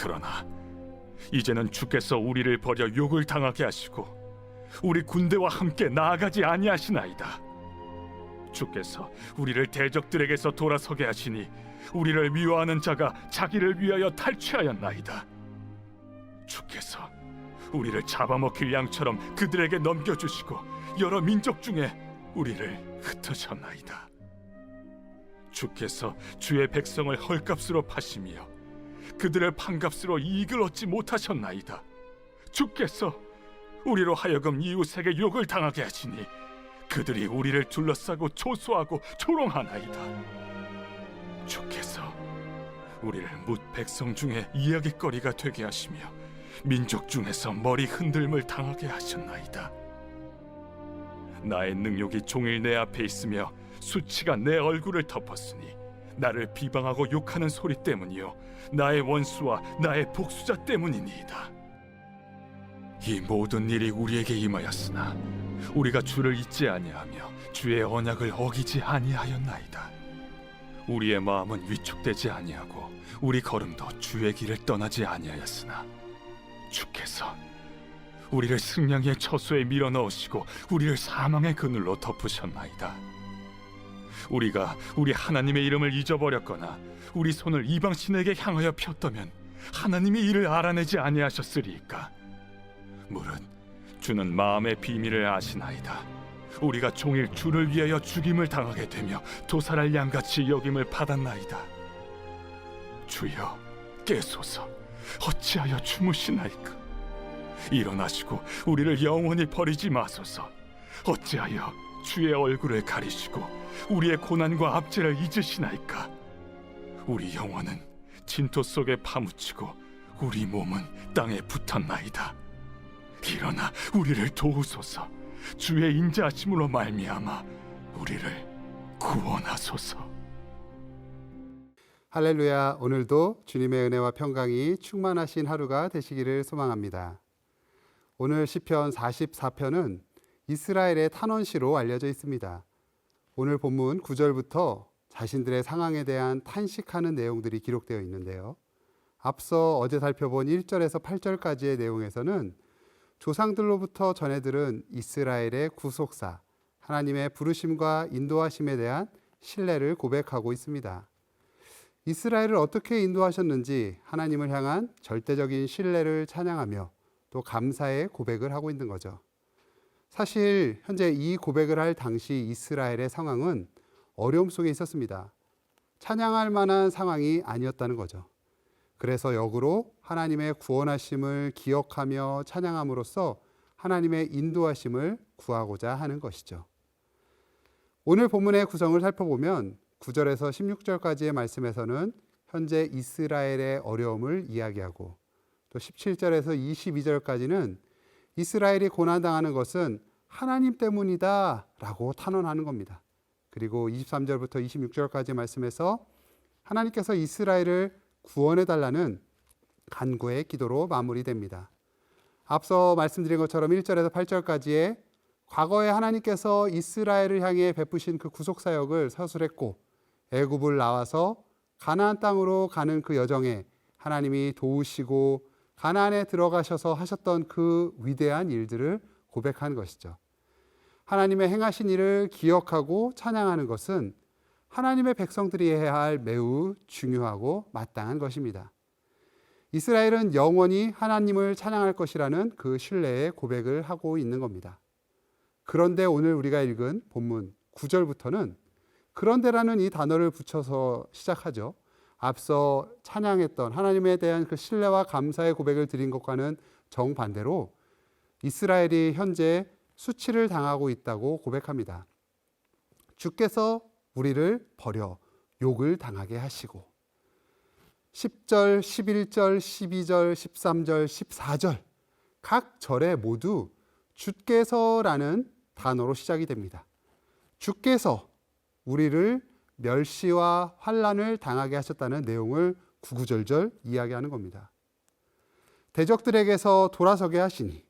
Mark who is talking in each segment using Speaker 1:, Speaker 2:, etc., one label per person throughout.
Speaker 1: 그러나 이제는 주께서 우리를 버려 욕을 당하게 하시고 우리 군대와 함께 나아가지 아니하시나이다. 주께서 우리를 대적들에게서 돌아서게 하시니 우리를 미워하는 자가 자기를 위하여 탈취하였나이다. 주께서 우리를 잡아먹힐 양처럼 그들에게 넘겨주시고 여러 민족 중에 우리를 흩으셨나이다. 주께서 주의 백성을 헐값으로 파시며 그들을 판값으로 이익을 얻지 못하셨나이다. 주께서 우리로 하여금 이웃에게 욕을 당하게 하시니 그들이 우리를 둘러싸고 조소하고 조롱하나이다. 주께서 우리를 뭇 백성 중에 이야깃거리가 되게 하시며 민족 중에서 머리 흔들림을 당하게 하셨나이다. 나의 능욕이 종일 내 앞에 있으며 수치가 내 얼굴을 덮었으니 나를 비방하고 욕하는 소리 때문이요 나의 원수와 나의 복수자 때문이니이다. 이 모든 일이 우리에게 임하였으나 우리가 주를 잊지 아니하며 주의 언약을 어기지 아니하였나이다. 우리의 마음은 위축되지 아니하고 우리 걸음도 주의 길을 떠나지 아니하였으나 주께서 우리를 승냥이의 처소에 밀어넣으시고 우리를 사망의 그늘로 덮으셨나이다. 우리가 우리 하나님의 이름을 잊어버렸거나 우리 손을 이방 신에게 향하여 폈다면 하나님이 이를 알아내지 아니하셨으리이까. 무릇 주는 마음의 비밀을 아시나이다. 우리가 종일 주를 위하여 죽임을 당하게 되며 도살할 양같이 여김을 받았나이다. 주여 깨소서. 어찌하여 주무시나이까. 일어나시고 우리를 영원히 버리지 마소서. 어찌하여 주의 얼굴을 가리시고 우리의 고난과 압제를 잊으시나이까. 우리 영혼은 진토 속에 파묻히고 우리 몸은 땅에 붙었나이다. 일어나 우리를 도우소서. 주의 인자하심으로 말미암아 우리를 구원하소서.
Speaker 2: 할렐루야. 오늘도 주님의 은혜와 평강이 충만하신 하루가 되시기를 소망합니다. 오늘 시편 44편은 이스라엘의 탄원시로 알려져 있습니다. 오늘 본문 9절부터 자신들의 상황에 대한 탄식하는 내용들이 기록되어 있는데요. 앞서 어제 살펴본 1절에서 8절까지의 내용에서는 조상들로부터 전해 들은 이스라엘의 구속사, 하나님의 부르심과 인도하심에 대한 신뢰를 고백하고 있습니다. 이스라엘을 어떻게 인도하셨는지 하나님을 향한 절대적인 신뢰를 찬양하며 또 감사의 고백을 하고 있는 거죠. 사실 현재 이 고백을 할 당시 이스라엘의 상황은 어려움 속에 있었습니다. 찬양할 만한 상황이 아니었다는 거죠. 그래서 역으로 하나님의 구원하심을 기억하며 찬양함으로써 하나님의 인도하심을 구하고자 하는 것이죠. 오늘 본문의 구성을 살펴보면 9절에서 16절까지의 말씀에서는 현재 이스라엘의 어려움을 이야기하고 또 17절에서 22절까지는 이스라엘이 고난당하는 것은 하나님 때문이다 라고 탄원하는 겁니다. 그리고 23절부터 26절까지 말씀에서 하나님께서 이스라엘을 구원해달라는 간구의 기도로 마무리됩니다. 앞서 말씀드린 것처럼 1절에서 8절까지의 과거에 하나님께서 이스라엘을 향해 베푸신 그 구속사역을 서술했고 애굽을 나와서 가나안 땅으로 가는 그 여정에 하나님이 도우시고 가나안에 들어가셔서 하셨던 그 위대한 일들을 고백한 것이죠. 하나님의 행하신 일을 기억하고 찬양하는 것은 하나님의 백성들이 해야 할 매우 중요하고 마땅한 것입니다. 이스라엘은 영원히 하나님을 찬양할 것이라는 그 신뢰의 고백을 하고 있는 겁니다. 그런데 오늘 우리가 읽은 본문 9절부터는 그런데라는 이 단어를 붙여서 시작하죠. 앞서 찬양했던 하나님에 대한 그 신뢰와 감사의 고백을 드린 것과는 정반대로 이스라엘이 현재 수치를 당하고 있다고 고백합니다. 주께서 우리를 버려 욕을 당하게 하시고 10절, 11절, 12절, 13절, 14절 각 절에 모두 주께서라는 단어로 시작이 됩니다. 주께서 우리를 멸시와 환난을 당하게 하셨다는 내용을 구구절절 이야기하는 겁니다. 대적들에게서 돌아서게 하시니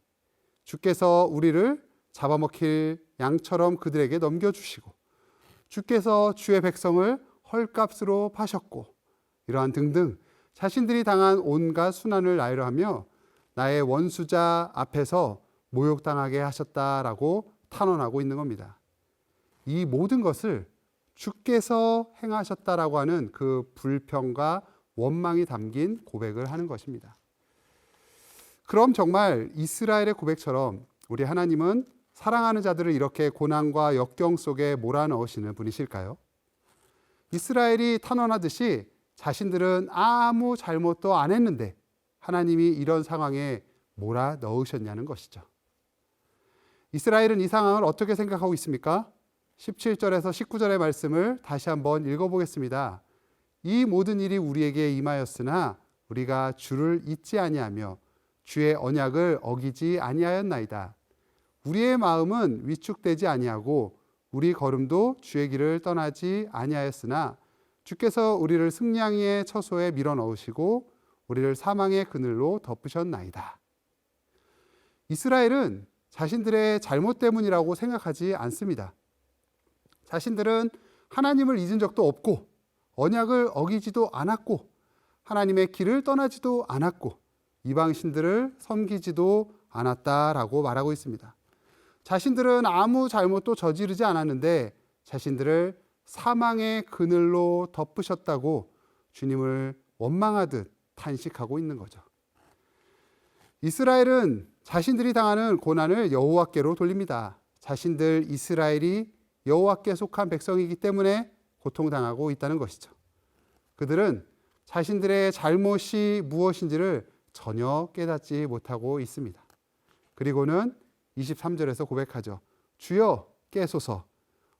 Speaker 2: 주께서 우리를 잡아먹힐 양처럼 그들에게 넘겨주시고 주께서 주의 백성을 헐값으로 파셨고 이러한 등등 자신들이 당한 온갖 순환을 나열을 하며 나의 원수자 앞에서 모욕당하게 하셨다라고 탄원하고 있는 겁니다. 이 모든 것을 주께서 행하셨다라고 하는 그 불평과 원망이 담긴 고백을 하는 것입니다. 그럼 정말 이스라엘의 고백처럼 우리 하나님은 사랑하는 자들을 이렇게 고난과 역경 속에 몰아넣으시는 분이실까요? 이스라엘이 탄원하듯이 자신들은 아무 잘못도 안 했는데 하나님이 이런 상황에 몰아넣으셨냐는 것이죠. 이스라엘은 이 상황을 어떻게 생각하고 있습니까? 17절에서 19절의 말씀을 다시 한번 읽어보겠습니다. 이 모든 일이 우리에게 임하였으나 우리가 주를 잊지 아니하며 주의 언약을 어기지 아니하였나이다. 우리의 마음은 위축되지 아니하고 우리 걸음도 주의 길을 떠나지 아니하였으나 주께서 우리를 승냥이의 처소에 밀어넣으시고 우리를 사망의 그늘로 덮으셨나이다. 이스라엘은 자신들의 잘못 때문이라고 생각하지 않습니다. 자신들은 하나님을 잊은 적도 없고 언약을 어기지도 않았고 하나님의 길을 떠나지도 않았고 이방신들을 섬기지도 않았다라고 말하고 있습니다. 자신들은 아무 잘못도 저지르지 않았는데 자신들을 사망의 그늘로 덮으셨다고 주님을 원망하듯 탄식하고 있는 거죠. 이스라엘은 자신들이 당하는 고난을 여호와께로 돌립니다. 자신들 이스라엘이 여호와께 속한 백성이기 때문에 고통당하고 있다는 것이죠. 그들은 자신들의 잘못이 무엇인지를 전혀 깨닫지 못하고 있습니다. 그리고는 23절에서 고백하죠. 주여 깨소서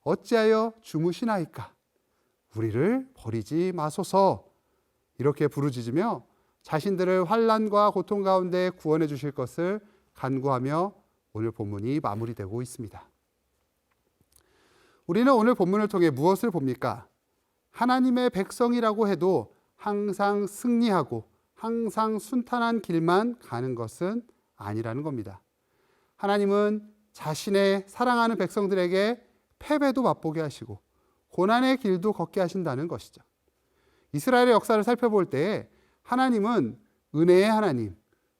Speaker 2: 어찌하여 주무시나이까 우리를 버리지 마소서 이렇게 부르짖으며 자신들을 환난과 고통 가운데 구원해 주실 것을 간구하며 오늘 본문이 마무리되고 있습니다. 우리는 오늘 본문을 통해 무엇을 봅니까? 하나님의 백성이라고 해도 항상 승리하고 항상 순탄한 길만 가는 것은 아니라는 겁니다. 하나님은 자신의 사랑하는 백성들에게 패배도 맛보게 하시고 고난의 길도 걷게 하신다는 것이죠. 이스라엘의 역사를 살펴볼 때 하나님은 은혜의 하나님,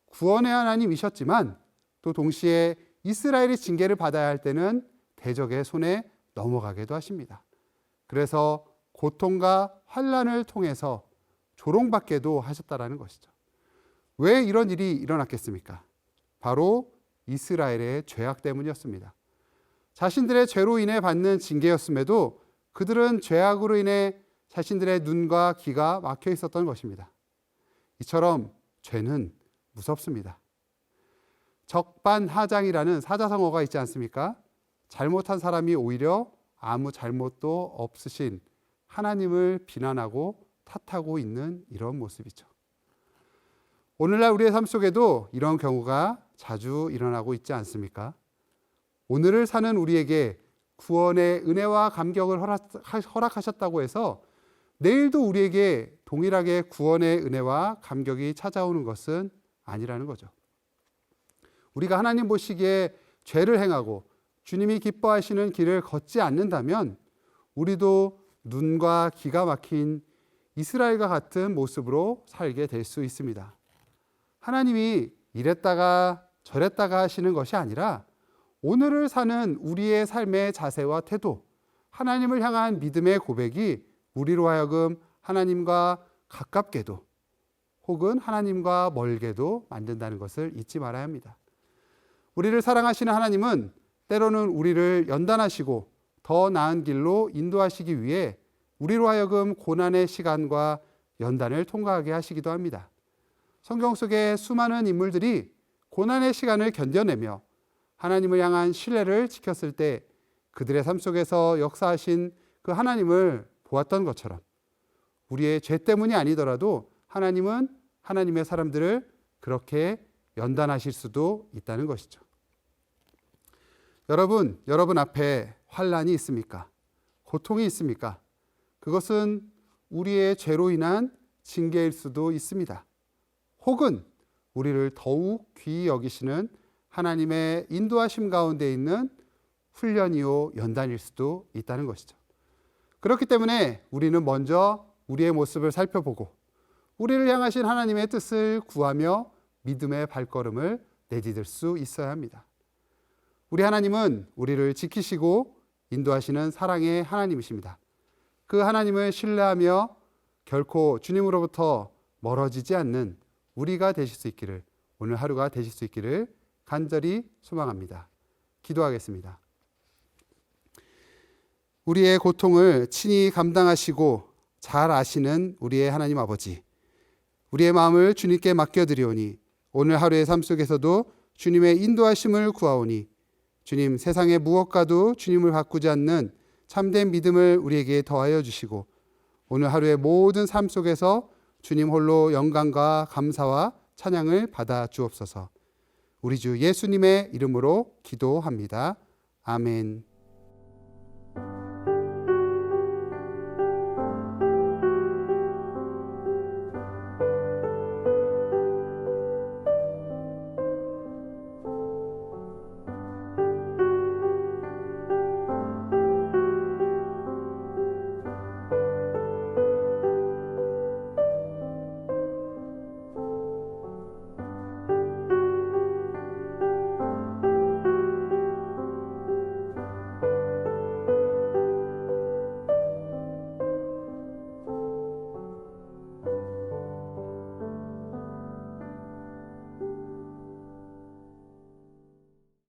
Speaker 2: 구원의 하나님이셨지만 또 동시에 이스라엘이 징계를 받아야 할 때는 대적의 손에 넘어가기도 하십니다. 그래서 고통과 환난을 통해서 조롱받게도 하셨다라는 것이죠. 왜 이런 일이 일어났겠습니까? 바로 이스라엘의 죄악 때문이었습니다. 자신들의 죄로 인해 받는 징계였음에도 그들은 죄악으로 인해 자신들의 눈과 귀가 막혀 있었던 것입니다. 이처럼 죄는 무섭습니다. 적반하장이라는 사자성어가 있지 않습니까? 잘못한 사람이 오히려 아무 잘못도 없으신 하나님을 비난하고 탓하고 있는 이런 모습이죠. 오늘날 우리의 삶 속에도 이런 경우가 자주 일어나고 있지 않습니까? 오늘을 사는 우리에게 구원의 은혜와 감격을 허락하셨다고 해서 내일도 우리에게 동일하게 구원의 은혜와 감격이 찾아오는 것은 아니라는 거죠. 우리가 하나님 보시기에 죄를 행하고 주님이 기뻐하시는 길을 걷지 않는다면 우리도 눈과 기가 막힌 이스라엘과 같은 모습으로 살게 될 수 있습니다. 하나님이 이랬다가 저랬다가 하시는 것이 아니라 오늘을 사는 우리의 삶의 자세와 태도, 하나님을 향한 믿음의 고백이 우리로 하여금 하나님과 가깝게도 혹은 하나님과 멀게도 만든다는 것을 잊지 말아야 합니다. 우리를 사랑하시는 하나님은 때로는 우리를 연단하시고 더 나은 길로 인도하시기 위해 우리로 하여금 고난의 시간과 연단을 통과하게 하시기도 합니다. 성경 속의 수많은 인물들이 고난의 시간을 견뎌내며 하나님을 향한 신뢰를 지켰을 때 그들의 삶 속에서 역사하신 그 하나님을 보았던 것처럼 우리의 죄 때문이 아니더라도 하나님은 하나님의 사람들을 그렇게 연단하실 수도 있다는 것이죠. 여러분 앞에 환난이 있습니까? 고통이 있습니까? 그것은 우리의 죄로 인한 징계일 수도 있습니다. 혹은 우리를 더욱 귀히 여기시는 하나님의 인도하심 가운데 있는 훈련이요 연단일 수도 있다는 것이죠. 그렇기 때문에 우리는 먼저 우리의 모습을 살펴보고 우리를 향하신 하나님의 뜻을 구하며 믿음의 발걸음을 내디딜 수 있어야 합니다. 우리 하나님은 우리를 지키시고 인도하시는 사랑의 하나님이십니다. 그 하나님을 신뢰하며 결코 주님으로부터 멀어지지 않는 우리가 되실 수 있기를, 오늘 하루가 되실 수 있기를 간절히 소망합니다. 기도하겠습니다. 우리의 고통을 친히 감당하시고 잘 아시는 우리의 하나님 아버지, 우리의 마음을 주님께 맡겨드리오니 오늘 하루의 삶 속에서도 주님의 인도하심을 구하오니 주님, 세상의 무엇과도 주님을 바꾸지 않는 참된 믿음을 우리에게 더하여 주시고 오늘 하루의 모든 삶 속에서 주님 홀로 영광과 감사와 찬양을 받아 주옵소서. 우리 주 예수님의 이름으로 기도합니다. 아멘.